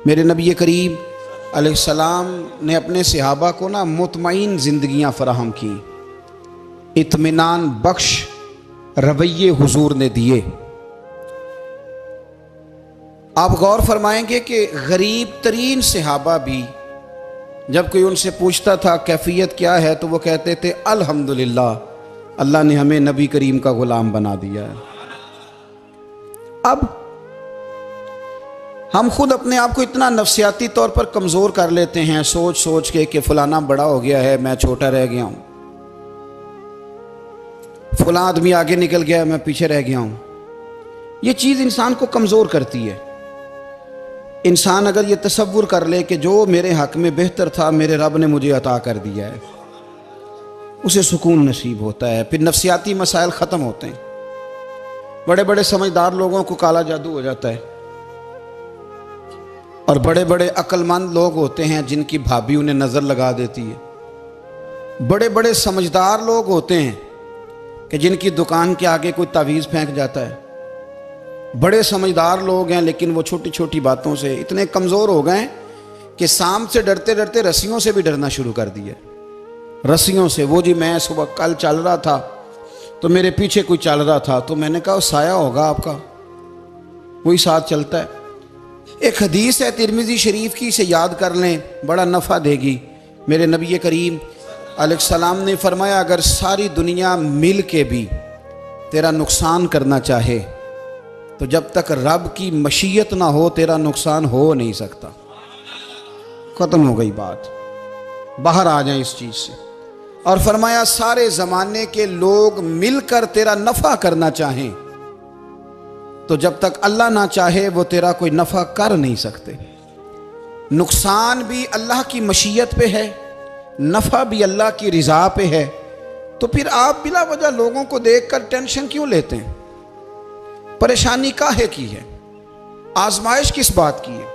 मेरे नबी करीम अलैहिस्सलाम ने अपने सहाबा को ना मुतमईन ज़िंदगियाँ फराहम की, इत्मीनान बख्श रवैये हुजूर ने दिए। आप गौर फरमाएंगे कि गरीब तरीन सहाबा भी जब कोई उनसे पूछता था कैफियत क्या है तो वो कहते थे अल्हम्दुलिल्लाह, अल्लाह ने हमें नबी करीम का गुलाम बना दिया है। अब हम खुद अपने आप को इतना नफ्सियाती तौर पर कमज़ोर कर लेते हैं सोच सोच के कि फलाना बड़ा हो गया है, मैं छोटा रह गया हूँ, फलां आदमी आगे निकल गया है, मैं पीछे रह गया हूँ। ये चीज़ इंसान को कमज़ोर करती है। इंसान अगर ये तसव्वुर कर ले कि जो मेरे हक़ में बेहतर था मेरे रब ने मुझे अता कर दिया है, उसे सुकून नसीब होता है, फिर नफ्सियाती मसाइल ख़त्म होते हैं। बड़े बड़े समझदार लोगों को काला जादू हो जाता है और बड़े बड़े अक्लमंद लोग होते हैं जिनकी भाभी उन्हें नज़र लगा देती है। बड़े बड़े समझदार लोग होते हैं कि जिनकी दुकान के आगे कोई तावीज़ फेंक जाता है। बड़े समझदार लोग हैं लेकिन वो छोटी छोटी बातों से इतने कमज़ोर हो गए कि सांप से डरते डरते रस्सियों से भी डरना शुरू कर दिया। रस्सियों से, वो जी मैं सुबह कल चल रहा था तो मेरे पीछे कोई चल रहा था तो मैंने कहा साया होगा आपका, वही साथ चलता है। एक हदीस है तिरमिज़ी शरीफ की, इसे याद कर लें, बड़ा नफ़ा देगी। मेरे नबी करीम अलैहिस्सलाम ने फरमाया अगर सारी दुनिया मिल के भी तेरा नुकसान करना चाहे तो जब तक रब की मशीयत ना हो तेरा नुकसान हो नहीं सकता। ख़त्म हो गई बात, बाहर आ जाए इस चीज़ से। और फरमाया सारे ज़माने के लोग मिलकर तेरा नफ़ा करना चाहें तो जब तक अल्लाह ना चाहे वो तेरा कोई नफ़ा कर नहीं सकते। नुकसान भी अल्लाह की मशीयत पे है, नफ़ा भी अल्लाह की रज़ा पे है। तो फिर आप बिला वजह लोगों को देखकर टेंशन क्यों लेते हैं? परेशानी काहे की है? आजमाइश किस बात की है?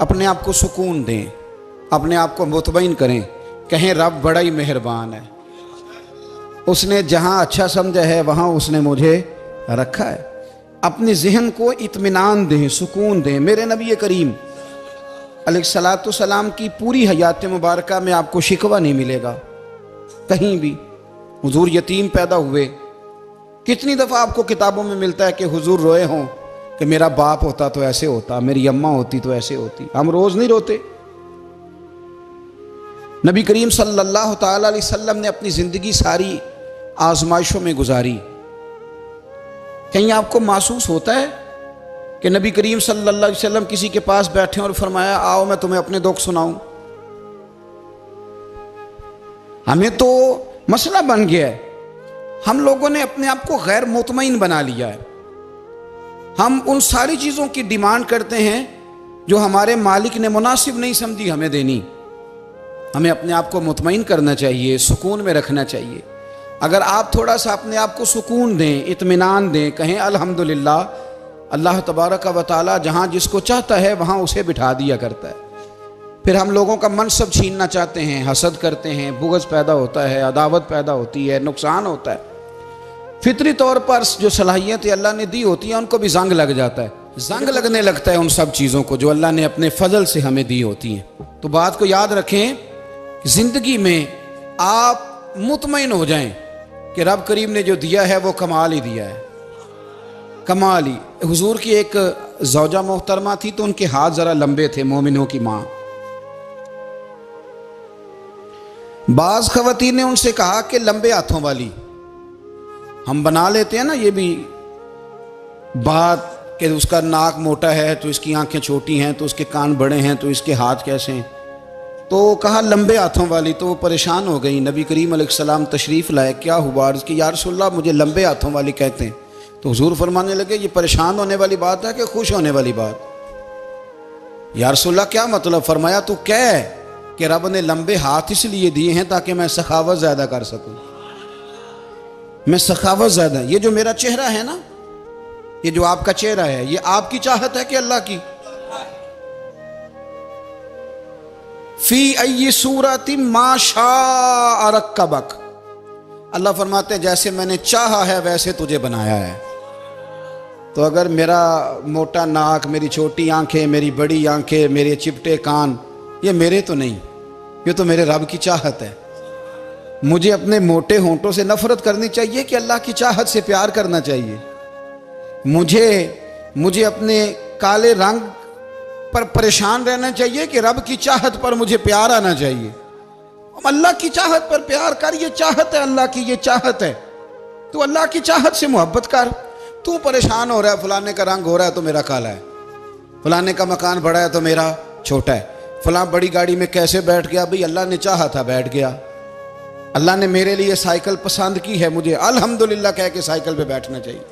अपने आप को सुकून दें, अपने आप को मुतमईन करें, कहें रब बड़ा ही मेहरबान है, उसने जहाँ अच्छा समझा है वहाँ उसने मुझे रखा है। अपने जहन को इत्मीनान दें, सुकून दें। मेरे नबी करीम अलैहिस्सलाम की पूरी हयात मुबारका में आपको शिकवा नहीं मिलेगा कहीं भी। हुजूर यतीम पैदा हुए, कितनी दफ़ा आपको किताबों में मिलता है कि हुजूर रोए हों कि मेरा बाप होता तो ऐसे होता, मेरी अम्मा होती तो ऐसे होती। हम रोज़ नहीं रोते। नबी करीम सल्लल्लाहु ताला अलैहि वसल्लम ने अपनी ज़िंदगी सारी आजमाइशों में गुजारी। कहीं आपको महसूस होता है कि नबी करीम सल्लल्लाहु अलैहि वसल्लम किसी के पास बैठे और फरमाया आओ मैं तुम्हें अपने दुख सुनाऊं? हमें तो मसला बन गया है, हम लोगों ने अपने आप को गैर मुतमईन बना लिया है। हम उन सारी चीज़ों की डिमांड करते हैं जो हमारे मालिक ने मुनासिब नहीं समझी हमें देनी। हमें अपने आप को मुतमईन करना चाहिए, सुकून में रखना चाहिए। अगर आप थोड़ा सा अपने आप को सुकून दें, इत्मीनान दें, कहें अल्हम्दुलिल्लाह, अल्लाह तबारक व तआला जहाँ जिसको चाहता है वहाँ उसे बिठा दिया करता है। फिर हम लोगों का मनसब छीनना चाहते हैं, हसद करते हैं, बुग़्ज़ पैदा होता है, अदावत पैदा होती है, नुकसान होता है। फितरी तौर पर जो सलाहियतें अल्लाह ने दी होती हैं उनको भी जंग लग जाता है, जंग लगने लगता है उन सब चीज़ों को जो अल्लाह ने अपने फजल से हमें दी होती हैं। तो बात को याद रखें, ज़िंदगी में आप मुतमईन हो जाएं कि रब करीम ने जो दिया है वो कमाल ही दिया है, कमाल ही। हुजूर की एक ज़ौजा मोहतरमा थी तो उनके हाथ ज़रा लंबे थे, मोमिनों की माँ। बाज़ ख़वातीन ने उनसे कहा कि लंबे हाथों वाली, हम बना लेते हैं ना ये भी बात कि उसका नाक मोटा है तो इसकी आंखें छोटी हैं, तो उसके कान बड़े हैं तो इसके हाथ कैसे हैं। तो कहा लंबे हाथों वाली, तो वो परेशान हो गई। नबी करीम अलैहिस्सलाम तशरीफ़ लाए, क्या हुआ? अर्ज़ की या रसूलल्लाह मुझे लंबे हाथों वाली कहते हैं। तो हुजूर फरमाने लगे ये परेशान होने वाली बात है कि खुश होने वाली बात? या रसूलल्लाह क्या मतलब? फरमाया तू कह कि रब ने लंबे हाथ इसलिए दिए हैं ताकि मैं सखावत ज़्यादा कर सकूँ, मैं सखावत ज़्यादा। ये जो मेरा चेहरा है ना, ये जो आपका चेहरा है, ये आपकी चाहत है कि अल्लाह की? फी अय्यि सूरतिन मा शाअ रक्कबक, अल्लाह फरमाते हैं जैसे मैंने चाहा है वैसे तुझे बनाया है। तो अगर मेरा मोटा नाक, मेरी छोटी आंखें, मेरी बड़ी आंखें, मेरे चिपटे कान, ये मेरे तो नहीं, ये तो मेरे रब की चाहत है। मुझे अपने मोटे होंठों से नफरत करनी चाहिए कि अल्लाह की चाहत से प्यार करना चाहिए? मुझे अपने काले रंग पर परेशान रहना चाहिए कि रब की चाहत पर मुझे प्यार आना चाहिए? अल्लाह की चाहत पर प्यार कर, ये चाहत है अल्लाह की, ये चाहत है। तू अल्लाह की चाहत से मोहब्बत कर। तू परेशान हो रहा है, फलाने का रंग हो रहा है तो मेरा काला है, फलाने का मकान बड़ा है तो मेरा छोटा है, फलां बड़ी गाड़ी में कैसे बैठ गया? भाई अल्लाह ने चाहा था बैठ गया। अल्लाह ने मेरे लिए साइकिल पसंद की है, मुझे अल्हम्दुलिल्लाह कह के साइकिल पे बैठना चाहिए।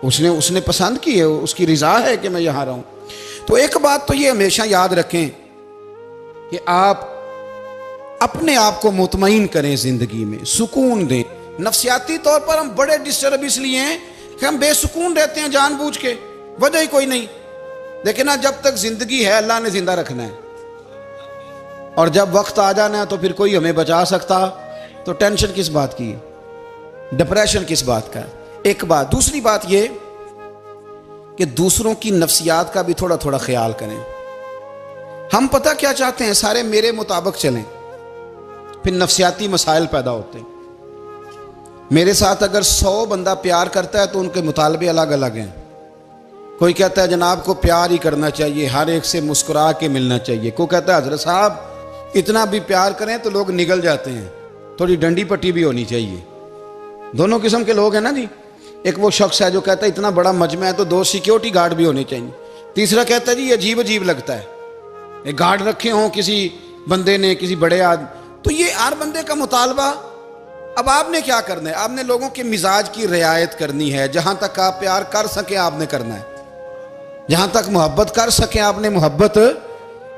उसने पसंद की है, उसकी रिजा है कि मैं यहाँ रहूँ। तो एक बात तो ये हमेशा याद रखें कि आप अपने आप को मुतमईन करें, जिंदगी में सुकून दें। नफ्सियाती तौर पर हम बड़े डिस्टर्ब इसलिए हैं कि हम बेसुकून रहते हैं जानबूझ के, वजह ही कोई नहीं। लेकिन ना, जब तक जिंदगी है अल्लाह ने जिंदा रखना है, और जब वक्त आ जाना है तो फिर कोई हमें बचा सकता, तो टेंशन किस बात की, डिप्रेशन किस बात का? एक बात। दूसरी बात ये कि दूसरों की नफ्सियात का भी थोड़ा थोड़ा ख्याल करें। हम पता क्या चाहते हैं, सारे मेरे मुताबिक चलें, फिर नफ्सियाती मसाइल पैदा होते हैं। मेरे साथ अगर 100 बंदा प्यार करता है तो उनके मुतालबे अलग अलग हैं। कोई कहता है जनाब को प्यार ही करना चाहिए, हर एक से मुस्कुरा के मिलना चाहिए। कोई कहता है हजरत साहब इतना भी प्यार करें तो लोग निगल जाते हैं, थोड़ी डंडी पट्टी भी होनी चाहिए। दोनों किस्म के लोग हैं ना जी। एक वो शख्स है जो कहता है इतना बड़ा मजमा है तो 2 सिक्योरिटी गार्ड भी होने चाहिए। तीसरा कहता है जी अजीब अजीब लगता है, एक गार्ड रखे हों किसी बंदे ने, किसी बड़े आदमी। तो ये हर बंदे का मुतालबा। अब आपने क्या करना है? आपने लोगों के मिजाज की रियायत करनी है। जहां तक आप प्यार कर सके आपने करना है, जहां तक मोहब्बत कर सके आपने मोहब्बत।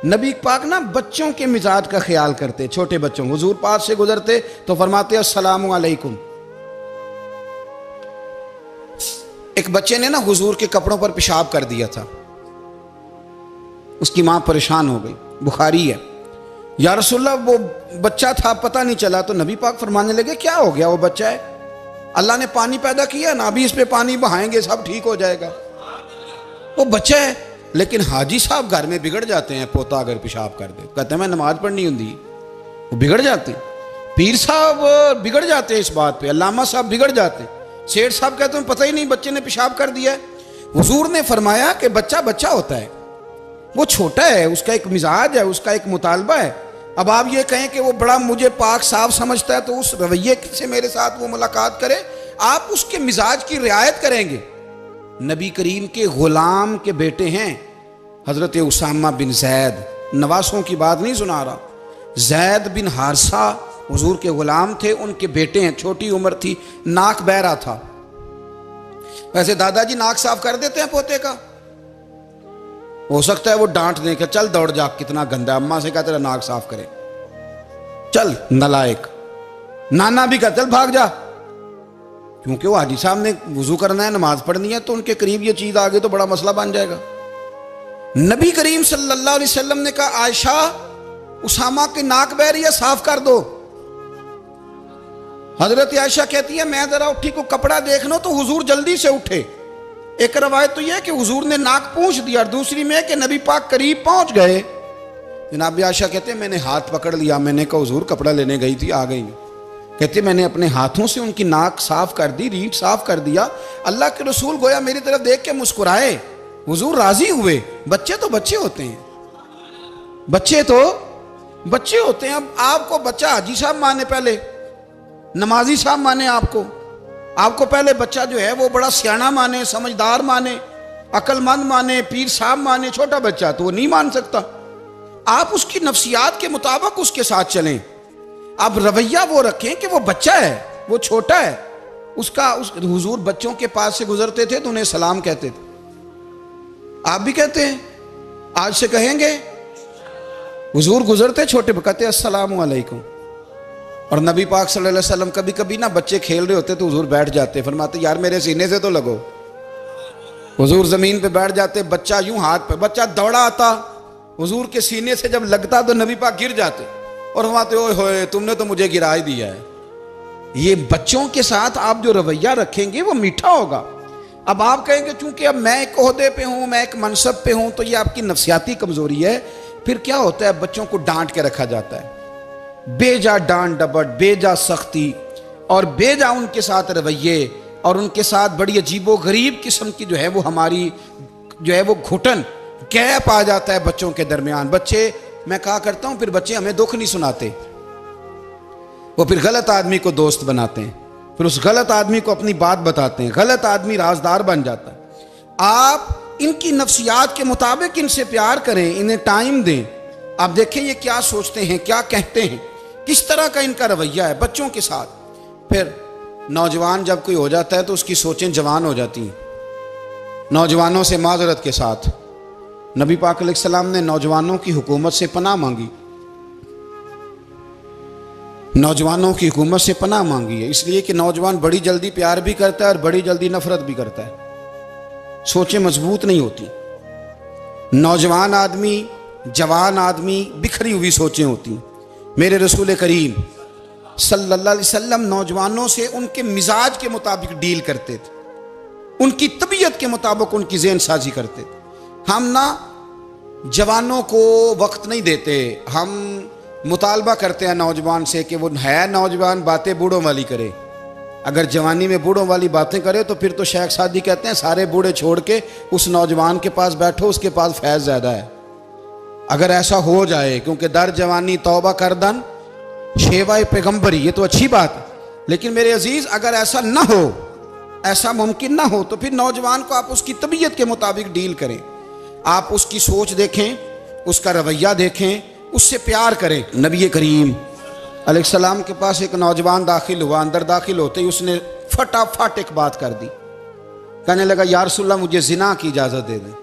नबी पाक ना बच्चों के मिजाज का ख्याल करते, छोटे बच्चों। हुजूर पास से गुजरते तो फरमाते अस्सलामु अलैकुम। एक बच्चे ने ना हुजूर के कपड़ों पर पेशाब कर दिया था, उसकी मां परेशान हो गई, बुखारी है। या रसूलल्लाह वो बच्चा था, पता नहीं चला। तो नबी पाक फरमाने लगे क्या हो गया, वो बच्चा है, अल्लाह ने पानी पैदा किया ना, अभी इस पे पानी बहाएंगे सब ठीक हो जाएगा। वो बच्चा है। लेकिन हाजी साहब घर में बिगड़ जाते हैं, पोता अगर पेशाब कर दे, कहते हैं मैं नमाज पढ़नी होंगी, वो बिगड़ जाते हैं। पीर साहब बिगड़ जाते हैं इस बात पे, अल्लामा साहब बिगड़ जाते हैं, सेठ साहब कहते हैं पता ही नहीं बच्चे ने पेशाब कर दिया है। हुजूर ने फरमाया कि बच्चा बच्चा होता है, वो छोटा है, उसका एक मिजाज है, उसका एक मुतालबा है। अब आप ये कहें कि वो बड़ा मुझे पाक साफ समझता है तो उस रवैये से मेरे साथ वो मुलाकात करे, आप उसके मिजाज की रियायत करेंगे। नबी करीम के गुलाम के बेटे हैं हजरत उसामा बिन जैद, नवासों की बात नहीं सुना रहा, जैद बिन हारसा हुजूर के गुलाम थे, उनके बेटे हैं। छोटी उम्र थी, नाक बह रहा था। वैसे दादाजी नाक साफ कर देते हैं पोते का, हो सकता है वो डांट दे कि चल दौड़ जा, कितना गंदा, अम्मा से कहा तेरा नाक साफ करे, चल नलायक। नाना भी कहा चल भाग जा, क्योंकि वो हाजी साहब ने वुजू करना है, नमाज पढ़नी है, तो उनके करीब ये चीज आ गई तो बड़ा मसला बन जाएगा। नबी करीम सल्लल्लाहु अलैहि वसल्लम ने कहा आयशा उसामा की नाक बह रही है, साफ कर दो। हजरत आयशा कहती है मैं जरा उठी को कपड़ा देख लो तो हुजूर जल्दी से उठे। एक रवायत तो यह कि हुजूर ने नाक पूंछ दिया, और दूसरी में कि नबी पाक करीब पहुंच गए। जनाब आयशा कहते हैं मैंने हाथ पकड़ लिया, मैंने कहा हुजूर कपड़ा लेने गई थी, आ गई। कहते मैंने अपने हाथों से उनकी नाक साफ कर दी, रीढ़ साफ कर दिया। अल्लाह के रसूल गोया मेरी तरफ देख के मुस्कुराए, हुजूर राजी हुए। बच्चे तो बच्चे होते हैं, बच्चे तो बच्चे होते हैं। अब आपको बच्चा हाजी साहब माने, पहले नमाजी साहब माने, आपको पहले बच्चा जो है वो बड़ा सियाना माने, समझदार माने, अक्लमंद माने, पीर साहब माने। छोटा बच्चा तो वो नहीं मान सकता। आप उसकी नफ्सियात के मुताबिक उसके साथ चलें। आप रवैया वो रखें कि वो बच्चा है, वो छोटा है। हुजूर बच्चों के पास से गुजरते थे तो उन्हें सलाम कहते थे। आप भी कहते हैं, आज से कहेंगे। हुजूर गुजरते छोटे कहते अस्सलामु अलैकुम। और नबी पाक सल्लल्लाहु अलैहि वसल्लम कभी कभी ना बच्चे खेल रहे होते तो हुजूर बैठ जाते, फरमाते यार मेरे सीने से तो लगो। हुजूर जमीन पे बैठ जाते, बच्चा यूं हाथ पे, बच्चा दौड़ा आता, हुजूर के सीने से जब लगता तो नबी पाक गिर जाते और फरमाते ओए होए तुमने तो मुझे गिरा ही दिया है। ये बच्चों के साथ आप जो रवैया रखेंगे वो मीठा होगा। अब आप कहेंगे चूंकि अब मैं एक ओहदे पे हूं, मैं एक मनसब पे हूं, तो ये आपकी नफसियाती कमजोरी है। फिर क्या होता है, बच्चों को डांट के रखा जाता है, बेजा डांट डपट, बेजा सख्ती और बेजा उनके साथ रवैये और उनके साथ बड़ी अजीबो गरीब किस्म की जो है वो हमारी जो है वो घुटन गैप आ जाता है बच्चों के दरमियान। बच्चे, मैं कहा करता हूं, फिर बच्चे हमें दुख नहीं सुनाते, वो फिर गलत आदमी को दोस्त बनाते हैं, फिर उस गलत आदमी को अपनी बात बताते हैं, गलत आदमी राजदार बन जाता है। आप इनकी नफ्सियात के मुताबिक इनसे प्यार करें, इन्हें टाइम दें। आप देखें ये क्या सोचते हैं, क्या कहते हैं, किस तरह का इनका रवैया है बच्चों के साथ। फिर नौजवान जब कोई हो जाता है तो उसकी सोचें जवान हो जाती हैं। नौजवानों से माजरत के साथ नबी पाक अलैहिस्सलाम ने नौजवानों की हुकूमत से पनाह मांगी, नौजवानों की हुकूमत से पनाह मांगी है, इसलिए कि नौजवान बड़ी जल्दी प्यार भी करता है और बड़ी जल्दी नफरत भी करता है। सोचें मजबूत नहीं होती। नौजवान आदमी, जवान आदमी, बिखरी हुई सोचें होती। मेरे रसूल करीम सल्लल्लाहु अलैहि वसल्लम नौजवानों से उनके मिजाज के मुताबिक डील करते थे, उनकी तबीयत के मुताबिक उनकी ज़हन साजी करते थे। हम ना जवानों को वक्त नहीं देते, हम मुतालबा करते हैं नौजवान से कि वो है नौजवान, बातें बूढ़ों वाली करे। अगर जवानी में बूढ़ों वाली बातें करे तो फिर तो शेख सादी कहते हैं सारे बूढ़े छोड़ के उस नौजवान के पास बैठो, उसके पास फैज़ ज़्यादा है। अगर ऐसा हो जाए, क्योंकि दर जवानी तौबा करदन शेवाए पैगम्बरी, ये तो अच्छी बात है, लेकिन मेरे अजीज़ अगर ऐसा ना हो, ऐसा मुमकिन ना हो, तो फिर नौजवान को आप उसकी तबीयत के मुताबिक डील करें। आप उसकी सोच देखें, उसका रवैया देखें, उससे प्यार करें। नबी करीम अलैहिस्सलाम के पास एक नौजवान दाखिल हुआ, अंदर दाखिल होते ही उसने फटाफट एक बात कर दी, कहने लगा या रसूलल्लाह मुझे जिना की इजाज़त दे दें।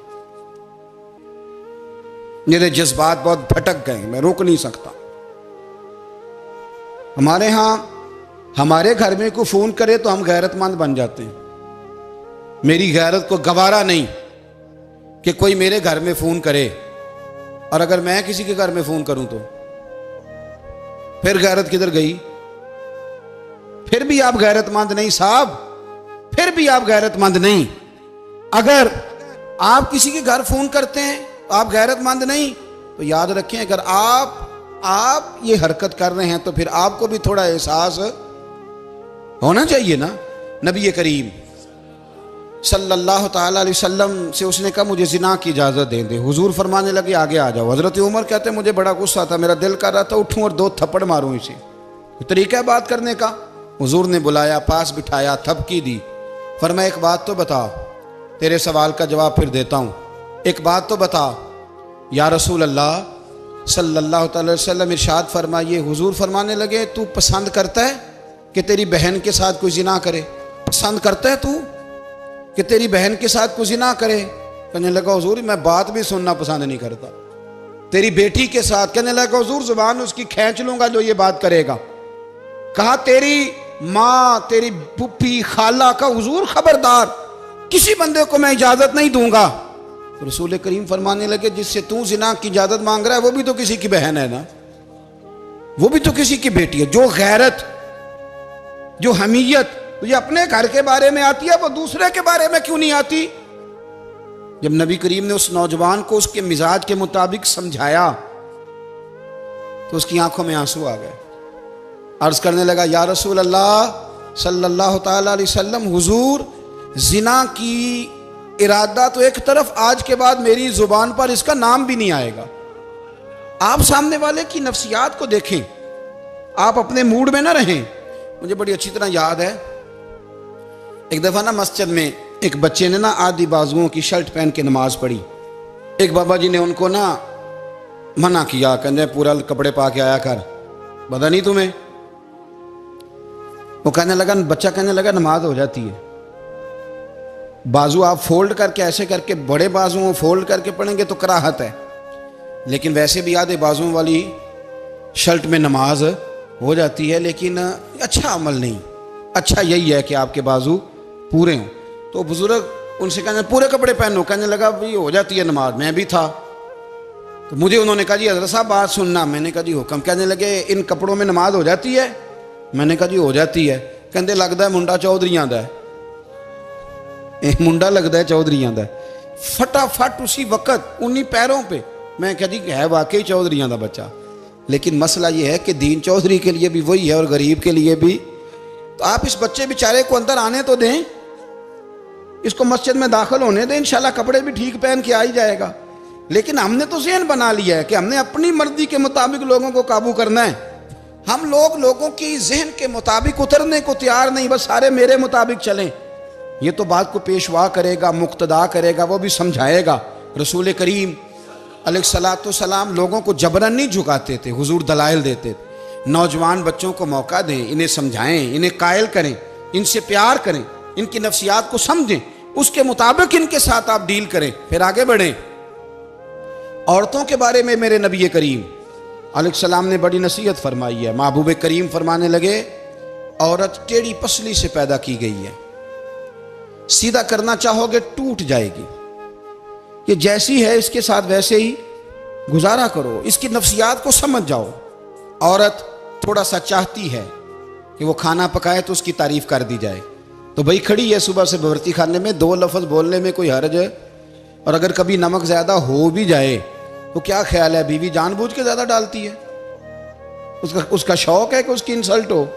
मेरे जज्बात बहुत भटक गए, मैं रोक नहीं सकता। हमारे यहाँ हमारे घर में कोई फ़ोन करे तो हम गैरतमंद बन जाते हैं। मेरी गैरत को गवारा नहीं कि कोई मेरे घर में फ़ोन करे, और अगर मैं किसी के घर में फ़ोन करूं तो फिर गैरत किधर गई? फिर भी आप गैरतमंद नहीं साहब, फिर भी आप गैरतमंद नहीं। अगर आप किसी के घर फ़ोन करते हैं आप गैरतमंद नहीं, तो याद रखें अगर आप ये हरकत कर रहे हैं तो फिर आपको भी थोड़ा एहसास होना चाहिए ना। नबी करीम सल्लल्लाहु ताला अलैहि वसल्लम से उसने कहा मुझे जिना की इजाज़त दे दे। हुजूर फरमाने लगे आगे आ जाओ। हज़रत उमर कहते हैं मुझे बड़ा गुस्सा था, मेरा दिल कर रहा था उठूं और 2 थप्पड़ मारूं इसे। तरीका है बात करने का। हुजूर ने बुलाया, पास बिठाया, थपकी दी, फरमाया एक बात तो बता, तेरे सवाल का जवाब फिर देता हूँ, एक बात तो बता। या रसूल अल्लाह सल्लल्लाहु अलैहि वसल्लम इरशाद फरमाइए। हुजूर फरमाने लगे तू पसंद करता है कि तेरी बहन के साथ कोई जिना करे? पसंद करता है तू कि तेरी बहन के साथ कोई जिना करे? कहने लगा हुजूर मैं बात भी सुनना पसंद नहीं करता। तेरी बेटी के साथ? कहने लगा हुजूर जुबान उसकी खींच लूंगा जो ये बात करेगा। कहा तेरी माँ, तेरी पुप्पी, खाला का? हुजूर खबरदार, किसी बंदे को मैं इजाजत नहीं दूंगा। तो रसूल करीम फरमाने लगे जिससे तू जिना की इजाजत मांग रहा है वो भी तो किसी की बहन है ना, वो भी तो किसी की बेटी है। जो गैरत, जो हमीयत तुझे अपने घर के बारे में आती है वो दूसरे के बारे में क्यों नहीं आती? जब नबी करीम ने उस नौजवान को उसके मिजाज के मुताबिक समझाया तो उसकी आंखों में आंसू आ गए। अर्ज करने लगा या रसूल अल्लाह सल्लल्लाहु ताला अलैहि वसल्लम, हुजूर जिना की इरादा तो एक तरफ, आज के बाद मेरी जुबान पर इसका नाम भी नहीं आएगा। आप सामने वाले की नफ्सियात को देखें, आप अपने मूड में ना रहें। मुझे बड़ी अच्छी तरह याद है एक दफ़ा ना मस्जिद में एक बच्चे ने ना आधी बाजुओं की शर्ट पहन के नमाज पढ़ी। एक बाबा जी ने उनको ना मना किया, कहते पूरा कपड़े पा के आया कर, पता नहीं तुम्हें? वो कहने लगा, बच्चा कहने लगा नमाज हो जाती है, बाजू आप फोल्ड करके ऐसे करके बड़े बाजुओं फोल्ड करके पढ़ेंगे तो कराहत है, लेकिन वैसे भी आधे बाजुओं वाली शर्ट में नमाज हो जाती है। लेकिन अच्छा अमल नहीं, अच्छा यही है कि आपके बाजू पूरे हों। तो बुजुर्ग उनसे कहने पूरे कपड़े पहनो, कहने लगा भाई हो जाती है नमाज, मैं भी था। तो मुझे उन्होंने कहा जी हज़रत साहब बात सुनना। मैंने कहा जी हुक्म। कहने लगे इन कपड़ों में नमाज हो जाती है? मैंने कहा जी हो जाती है। कहते लगता है मुंडा चौधरी आंदा है। मुंडा लगता है चौधरियां का, फटाफट उसी वक्त उन्हीं पैरों पे। मैं कहती है वाकई चौधरियां का बच्चा। लेकिन मसला ये है कि दीन चौधरी के लिए भी वही है और गरीब के लिए भी। तो आप इस बच्चे बेचारे को अंदर आने तो दें, इसको मस्जिद में दाखिल होने दें, इंशाल्लाह कपड़े भी ठीक पहन के आ ही जाएगा। लेकिन हमने तो ज़हन बना लिया है कि हमने अपनी मर्जी के मुताबिक लोगों को काबू करना है। हम लोग लोगों की जहन के मुताबिक उतरने को तैयार नहीं, बस सारे मेरे मुताबिक चलें। ये तो बात को पेशवा करेगा, मुक्तदा करेगा, वो भी समझाएगा। रसूल करीम अलैहिस्सलाम लोगों को जबरन नहीं झुकाते थे, हुजूर दलाइल देते थे। नौजवान बच्चों को मौका दें, इन्हें समझाएं, इन्हें कायल करें, इनसे प्यार करें, इनकी नफ्सियात को समझें, उसके मुताबिक इनके साथ आप डील करें, फिर आगे बढ़ें। औरतों के बारे में मेरे नबी करीम अलैहिस्सलाम ने बड़ी नसीहत फरमाई है। महबूब करीम फरमाने लगे, औरत टेढ़ी पसली से पैदा की गई है, सीधा करना चाहोगे टूट जाएगी। ये जैसी है इसके साथ वैसे ही गुजारा करो, इसकी नफ्सियात को समझ जाओ। औरत थोड़ा सा चाहती है कि वो खाना पकाए तो उसकी तारीफ कर दी जाए, तो भाई खड़ी है सुबह से बवर्ती खाने में, दो लफ्ज़ बोलने में कोई हर्ज है। और अगर कभी नमक ज़्यादा हो भी जाए तो क्या ख्याल है, बीवी जानबूझ के ज़्यादा डालती है, उसका शौक है कि उसकी इंसल्ट हो।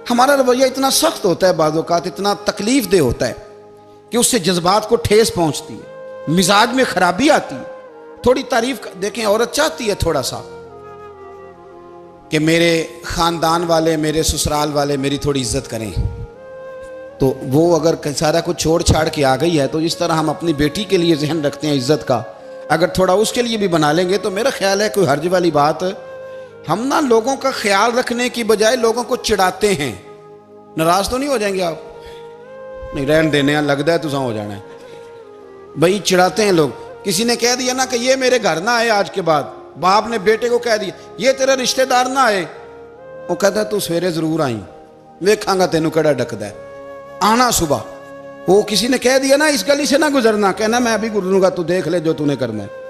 हमारा रवैया इतना सख्त होता है, बाज़ औक़ात इतना तकलीफ दे होता है कि उससे जज्बात को ठेस पहुँचती है, मिजाज में खराबी आती है। थोड़ी तारीफ देखें, औरत चाहती है थोड़ा सा कि मेरे ख़ानदान वाले, मेरे ससुराल वाले मेरी थोड़ी इज्जत करें, तो वो अगर सारा कुछ छोड़ छाड़ के आ गई है, तो जिस तरह हम अपनी बेटी के लिए जहन रखते हैं इज्जत का, अगर थोड़ा उसके लिए भी बना लेंगे तो मेरा ख्याल है कोई हर्ज वाली बात। हम ना लोगों का ख्याल रखने की बजाय लोगों को चिढ़ाते हैं। नाराज तो नहीं हो जाएंगे आप? नहीं, रहन देने लगता है तुझा हो जाना है भाई, चिढ़ाते हैं लोग। किसी ने कह दिया ना कि ये मेरे घर ना आए आज के बाद, बाप ने बेटे को कह दिया ये तेरा रिश्तेदार ना आए, वो कहता तू सवेरे जरूर आई, वेखांगा तेनू कड़ा डकदा है, आना सुबह। वो किसी ने कह दिया ना इस गली से ना गुजरना, कहना मैं अभी गुजरूंगा, तू देख ले जो तूने करना है।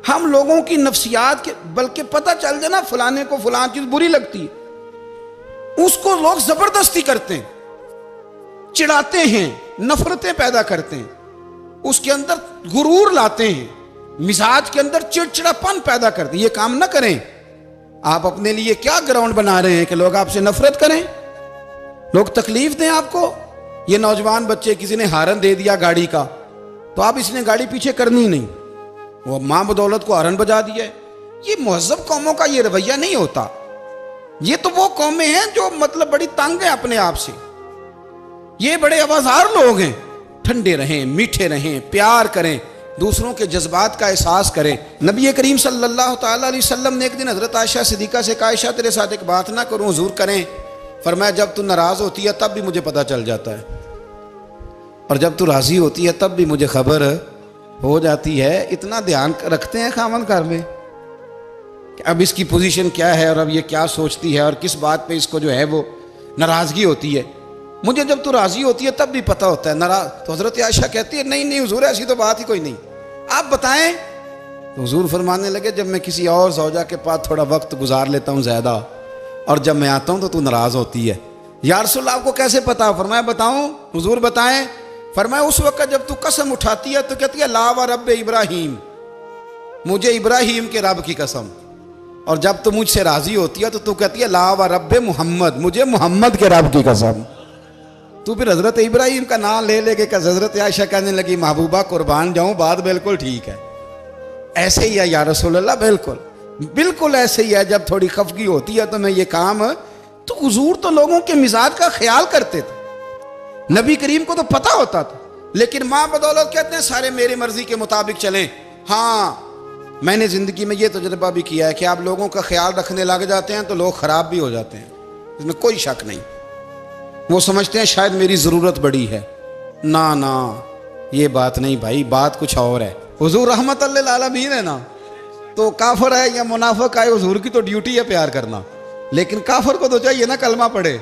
हम लोगों की नफ्सियात के, बल्कि पता चल जाए ना फलाने को फलां चीज बुरी लगती है, उसको लोग जबरदस्ती करते हैं, चिढ़ाते हैं, नफरतें पैदा करते हैं, उसके अंदर गुरूर लाते हैं, मिजाज के अंदर चिड़चिड़ापन पैदा करते हैं। ये काम ना करें। आप अपने लिए क्या ग्राउंड बना रहे हैं कि लोग आपसे नफरत करें, लोग तकलीफ दें आपको। ये नौजवान बच्चे, किसी ने हारन दे दिया गाड़ी का, तो आप इसने गाड़ी पीछे करनी नहीं, वो मां बदौलत को हारन बजा दिया है। ये मुहज़्ज़ब कौमों का ये रवैया नहीं होता। ये तो वो कौमें हैं जो मतलब बड़ी तंग है अपने आप से, ये बड़े आवाज़ार लोग हैं। ठंडे रहें, मीठे रहें, प्यार करें, दूसरों के जज्बात का एहसास करें। नबी करीम सल्लल्लाहु ताला अलैहि वसल्लम ने एक दिन हज़रत आयशा सिद्दीक़ा से कहा, आयशा तेरे साथ एक बात ना करूं, हुजूर करें। फरमाया जब तू नाराज़ होती है तब भी मुझे पता चल जाता है, और जब तू राज़ी होती है तब भी मुझे खबर हो जाती है। इतना ध्यान रखते हैं खामन घर में कि अब इसकी पोजीशन क्या है और अब ये क्या सोचती है और किस बात पे इसको जो है वो नाराज़गी होती है। मुझे जब तू राज़ी होती है तब भी पता होता है नाराज़। तो हज़रत आयशा कहती है नहीं नहीं हुजूर ऐसी तो बात ही कोई नहीं, आप बताएं। तो हुजूर फरमाने लगे जब मैं किसी और ज़ौजा के पास थोड़ा वक्त गुजार लेता हूँ ज़्यादा, और जब मैं आता हूँ तो तू नाराज़ होती है। या रसूल अल्लाह आपको कैसे पता? फरमाया बताऊँ? हुजूर बताएं। फरमाया उस वक्त जब तू कसम उठाती है तो कहती है ला व रब इब्राहीम, मुझे इब्राहीम के रब की कसम। और जब तू मुझसे राज़ी होती है तो तू कहती है ला व रब मोहम्मद, मुझे मोहम्मद के रब की कसम। तू फिर हज़रत इब्राहीम का नाम ले लेके हज़रत आयशा कहने लगी महबूबा कुर्बान जाऊँ, बात बिल्कुल ठीक है, ऐसे ही है या रसूल अल्लाह, बिल्कुल बिल्कुल ऐसे ही है। जब थोड़ी खफगी होती है तो मैं ये काम, तो हुजूर तो लोगों के मिजाज का ख्याल करते थे, नबी करीम को तो पता होता था। लेकिन माँ बदौलत कहते हैं सारे मेरी मर्जी के मुताबिक चलें। हाँ, मैंने ज़िंदगी में ये तजुर्बा भी किया है कि आप लोगों का ख्याल रखने लग जाते हैं तो लोग ख़राब भी हो जाते हैं, इसमें कोई शक नहीं। वो समझते हैं शायद मेरी ज़रूरत बड़ी है, ना ना ये बात नहीं भाई, बात कुछ और है। हुजूर रहमत लिल आलमीन है ना, तो काफिर है या मुनाफिक है, हुजूर की तो ड्यूटी है प्यार करना। लेकिन काफिर को तो चाहिए ना कलमा पढ़े,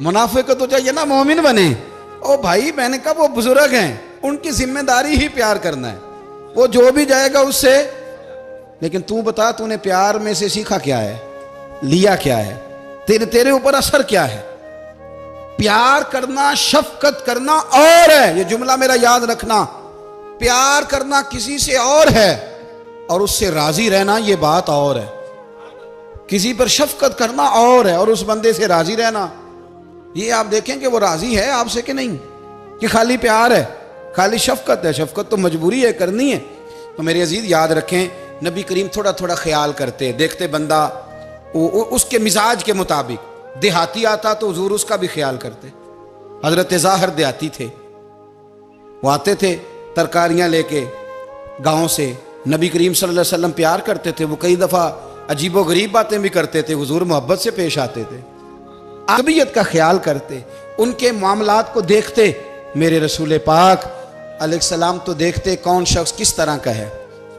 मुनाफिक को तो चाहिए ना मोमिन बने। ओ भाई मैंने कहा वो बुजुर्ग हैं, उनकी जिम्मेदारी ही प्यार करना है, वो जो भी जाएगा उससे। लेकिन तू बता तूने प्यार में से सीखा क्या है, लिया क्या है, तेरे ऊपर असर क्या है? प्यार करना, शफकत करना और है, ये जुमला मेरा याद रखना। प्यार करना किसी से और है और उससे राजी रहना ये बात और है। किसी पर शफकत करना और है और उस बंदे से राजी रहना, ये आप देखें कि वो राजी है आपसे कि नहीं, कि खाली प्यार है, खाली शफकत है। शफकत तो मजबूरी है, करनी है। तो मेरे अजीज याद रखें, नबी करीम थोड़ा थोड़ा ख्याल करते, देखते बंदा उसके मिजाज के मुताबिक, देहाती आता तो हुजूर उसका भी ख्याल करते। हजरत ज़ाहिर देहाती थे, वो आते थे तरकारियां लेके गांव से, नबी करीम सल्लल्लाहु अलैहि वसल्लम प्यार करते थे। वो कई दफ़ा अजीबो गरीब बातें भी करते थे, हुजूर मोहब्बत से पेश आते थे, तबीयत का ख्याल करते, उनके मामलात को देखते। मेरे रसूल पाक अलैहिस्सलाम तो देखते कौन शख्स किस तरह का है,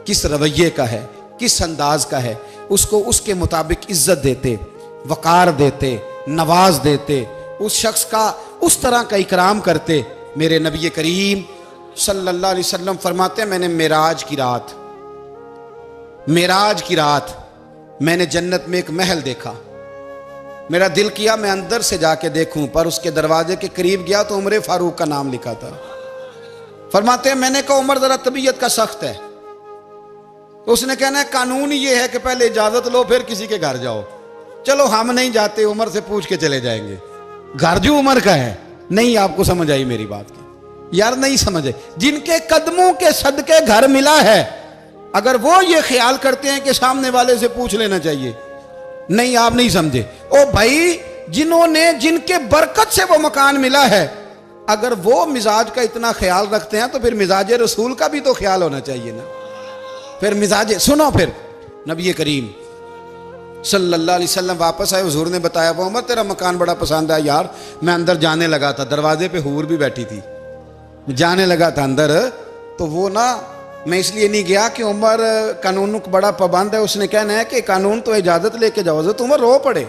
किस रवैये का है, किस अंदाज का है, उसको उसके मुताबिक इज्जत देते, वक़ार देते, नवाज देते, उस शख्स का उस तरह का इकराम करते। मेरे नबी करीम सल्लल्लाहु अलैहि वसल्लम फरमाते हैं, मैंने मेराज की रात मैंने जन्नत में एक महल देखा। मेरा दिल किया मैं अंदर से जाके देखूं, पर उसके दरवाजे के करीब गया तो उमर फारूक का नाम लिखा था। फरमाते हैं मैंने कहा उमर जरा तबीयत का सख्त है, तो उसने कहना है कानून ये है कि पहले इजाजत लो फिर किसी के घर जाओ। चलो हम नहीं जाते, उमर से पूछ के चले जाएंगे, घर जो उमर का है। नहीं, आपको समझ आई मेरी बात की यार, नहीं समझे। जिनके कदमों के सदके घर मिला है, अगर वो ये ख्याल करते हैं कि सामने वाले से पूछ लेना चाहिए, नहीं आप नहीं समझे। ओ भाई, जिनके बरकत से वो मकान मिला है, अगर वो मिजाज का इतना ख्याल रखते हैं तो फिर मिजाज रसूल का भी तो ख्याल होना चाहिए ना। फिर मिजाज सुनो, फिर नबी करीम सल्लल्लाहु अलैहि वसल्लम वापस आए, हुजूर ने बताया वो उमर तेरा मकान बड़ा पसंद आया यार। मैं अंदर जाने लगा था, दरवाजे पे हूर भी बैठी थी, जाने लगा था अंदर, तो वो ना मैं इसलिए नहीं गया कि उमर कानून को बड़ा पाबंद है। उसने कहना है कि कानून तो इजाजत लेके जाओ। तो उमर रो पड़े,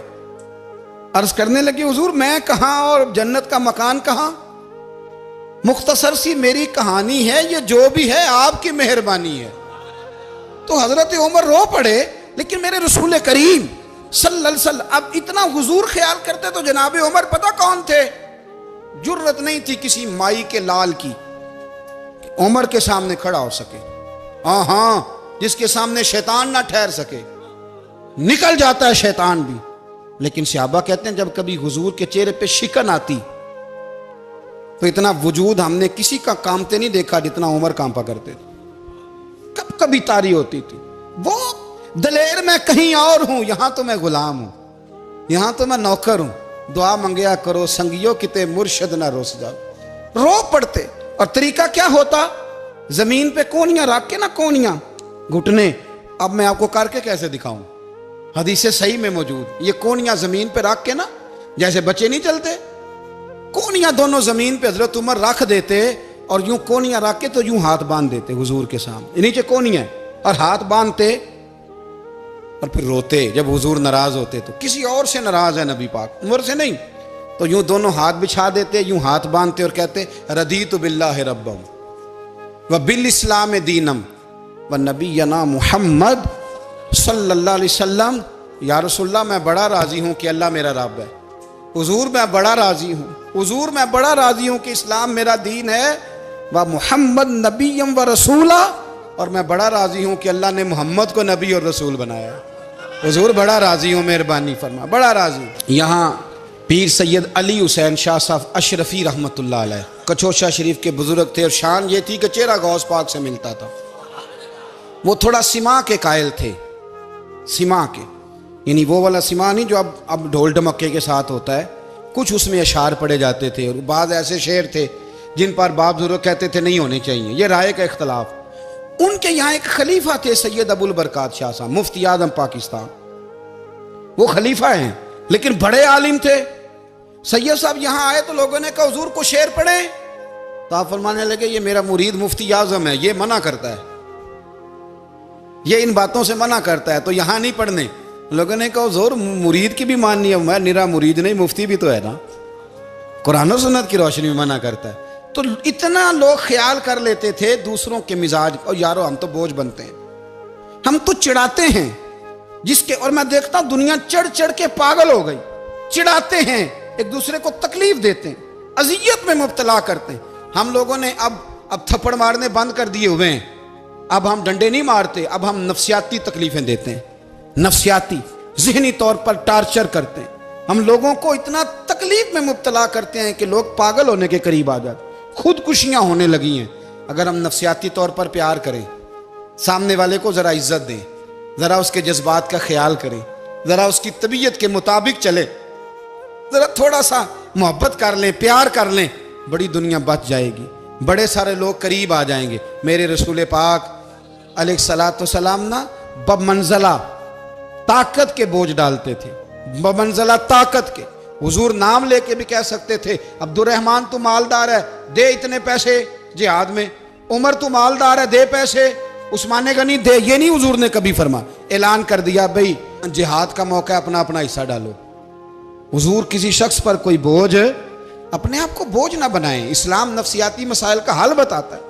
अर्ज करने लगे हुजूर मैं कहाँ और जन्नत का मकान कहाँ। मुख्तसर सी मेरी कहानी है, ये जो भी है आपकी मेहरबानी है। तो हजरत उमर रो पड़े। लेकिन मेरे रसूल करीम सल्लल्लाहु अलैहि वसल्लम अब इतना हुजूर ख्याल करते तो जनाब उमर पता कौन थे, जुर्रत नहीं थी किसी माई के लाल की उमर के सामने खड़ा हो सके। हाँ, जिसके सामने शैतान ना ठहर सके, निकल जाता है शैतान भी। लेकिन सहाबा कहते हैं जब कभी हुजूर के चेहरे पे शिकन आती तो इतना वजूद हमने किसी का कामते नहीं देखा जितना उमर कांपा करते थे। कब कभी तारी होती थी, वो दलेर मैं कहीं और हूं, यहां तो मैं गुलाम हूं, यहां तो मैं नौकर हूं। दुआ मंगया करो संगियो किते मुर्शद ना रोस जाओ। रो पड़ते। और तरीका क्या होता, जमीन पे कोनियां रख के ना, कोनियां घुटने, अब मैं आपको करके कैसे दिखाऊं, हदीस सही में मौजूद, ये कोनियां जमीन पे रख के ना, जैसे बच्चे नहीं चलते, कोनियां दोनों जमीन पे हजरत उमर रख देते और यूं कोनियां रख के तो यूं हाथ बांध देते हुजूर के सामने, नीचे कोनियां और हाथ बांधते और फिर रोते। जब हुजूर नाराज होते तो किसी और से नाराज है नबी पाक, उमर से नहीं, तो यूं दोनों हाथ बिछा देते, यूं हाथ बांधते और कहते रदीतु बिल्लाहि रब्बम व बिल इस्लाम दीनम व नबीना मुहम्मद सल्लल्लाहु अलैहि वसल्लम। या रसूलल्लाह मैं बड़ा राजी हूं कि अल्लाह मेरा रब है। हुजूर मैं बड़ा राजी हूं, हुजूर मैं बड़ा राजी हूं कि इस्लाम मेरा दीन है। व मुहम्मद नबीयम व रसूला, और मैं बड़ा राजी हूं कि अल्लाह ने मोहम्मद को नबी और रसूल बनाया। हुजूर बड़ा राजी हूं, मेहरबानी फरमा, बड़ा राजी। यहाँ पीर सैयद अली हुसैन शाह साहब अशरफी रहमतुल्लाह अलैह कचौशा शरीफ के बुजुर्ग थे और शान ये थी कि चेहरा गौस पाक से मिलता था। वो थोड़ा सिमा के कायल थे, सिमा के, यानी वो वाला सिमा नहीं जो अब ढोल ढमक्के के साथ होता है, कुछ उसमें अशार पड़े जाते थे और बाद ऐसे शेर थे जिन पर बाप बुजुर्ग कहते थे नहीं होने चाहिए, ये राय का इख्तलाफ। उनके यहाँ एक खलीफा थे सैयद अबुल बरकात शाह साहब, मुफ्ती आजम पाकिस्तान, वो खलीफा हैं लेकिन बड़े आलिम थे। सैयद साहब यहाँ आए तो लोगों ने कहा हुजूर को शेर पढ़े, तो आप फरमाने लगे ये मेरा मुरीद मुफ्ती आजम है, ये मना करता है, ये इन बातों से मना करता है, तो यहाँ नहीं पढ़ने। लोगों ने कहा हुजूर मुरीद की भी माननी है, मैं निरा मुरीद नहीं, मुफ्ती भी तो है ना, कुरान और सुन्नत की रोशनी में मना करता है। तो इतना लोग ख्याल कर लेते थे दूसरों के मिजाज, और यारो हम तो बोझ बनते हैं, हम तो चिढ़ाते हैं जिसके, और मैं देखता हूं दुनिया चढ़ चढ़ के पागल हो गई, चिढ़ाते हैं एक दूसरे को तकलीफ देते हैं, अजियत में मुब्तला करते हैं। हम लोगों ने अब थप्पड़ मारने बंद कर दिए हुए हैं। अब हम डंडे नहीं मारते, अब हम नफ्सियाती तकलीफें देते हैं, नफ्सियाती ज़हनी तौर पर टार्चर करते हैं। हम लोगों को इतना तकलीफ में मुब्तला करते हैं कि लोग पागल होने के करीब आ जाते, खुदकुशियां होने लगी हैं। अगर हम नफ्सियाती तौर पर प्यार करें, सामने वाले को ज़रा इज्जत दें, ज़रा उसके जज्बात का ख्याल करें, ज़रा उसकी तबीयत के मुताबिक चले, ज़रा थोड़ा सा मोहब्बत कर लें, प्यार कर लें, बड़ी दुनिया बच जाएगी, बड़े सारे लोग करीब आ जाएंगे। मेरे रसूल पाक अलैहिस्सलाम ना बमंज़ला ताकत के बोझ डालते थे, बमंज़ला ताकत के। हुजूर नाम लेके भी कह सकते थे, अब्दुर्रहमान तू मालदार है, दे इतने पैसे जिहाद में। उमर तू मालदार है, दे पैसे। उस्मान गनी दे, ये नहीं हुजूर ने कभी फरमा। ऐलान कर दिया भाई जिहाद का मौका, अपना अपना हिस्सा डालो। हुजूर किसी शख्स पर कोई बोझ, अपने आप को बोझ ना बनाएं। इस्लाम नफ्सियाती मसाइल का हल बताता है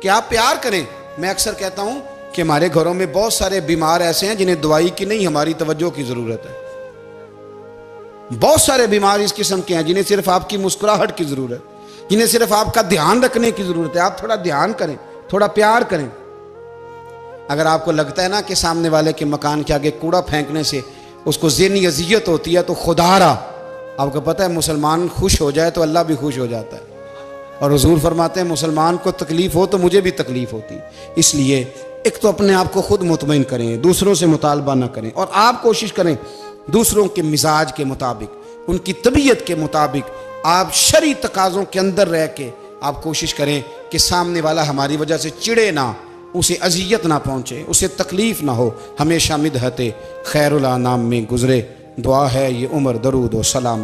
कि आप प्यार करें। मैं अक्सर कहता हूं कि हमारे घरों में बहुत सारे बीमार ऐसे हैं जिन्हें दवाई की नहीं, हमारी तवज्जो की जरूरत है। बहुत सारे बीमार इस किस्म के हैं जिन्हें सिर्फ आपकी मुस्कुराहट की जरूरत, जिन्हें सिर्फ आपका ध्यान रखने की जरूरत है। आप थोड़ा ध्यान करें, थोड़ा प्यार करें। अगर आपको लगता है ना कि सामने वाले के मकान के आगे कूड़ा फेंकने से उसको ज़हनी अजियत होती है, तो खुदारा, आपको पता है मुसलमान खुश हो जाए तो अल्लाह भी खुश हो जाता है। और हुजूर फरमाते हैं मुसलमान को तकलीफ हो तो मुझे भी तकलीफ होती। इसलिए एक तो अपने आप को खुद मुतमईन करें, दूसरों से मुतालबा ना करें, और आप कोशिश करें दूसरों के मिजाज के मुताबिक, उनकी तबीयत के मुताबिक, आप शरई तकाज़ों के अंदर रह के आप कोशिश करें कि सामने वाला हमारी वजह से चिड़े ना, उसे अजियत ना पहुँचे, उसे तकलीफ ना हो। हमेशा मिदहते खैरुल अनाम में गुजरे। दुआ है ये उम्र दरूद व सलाम।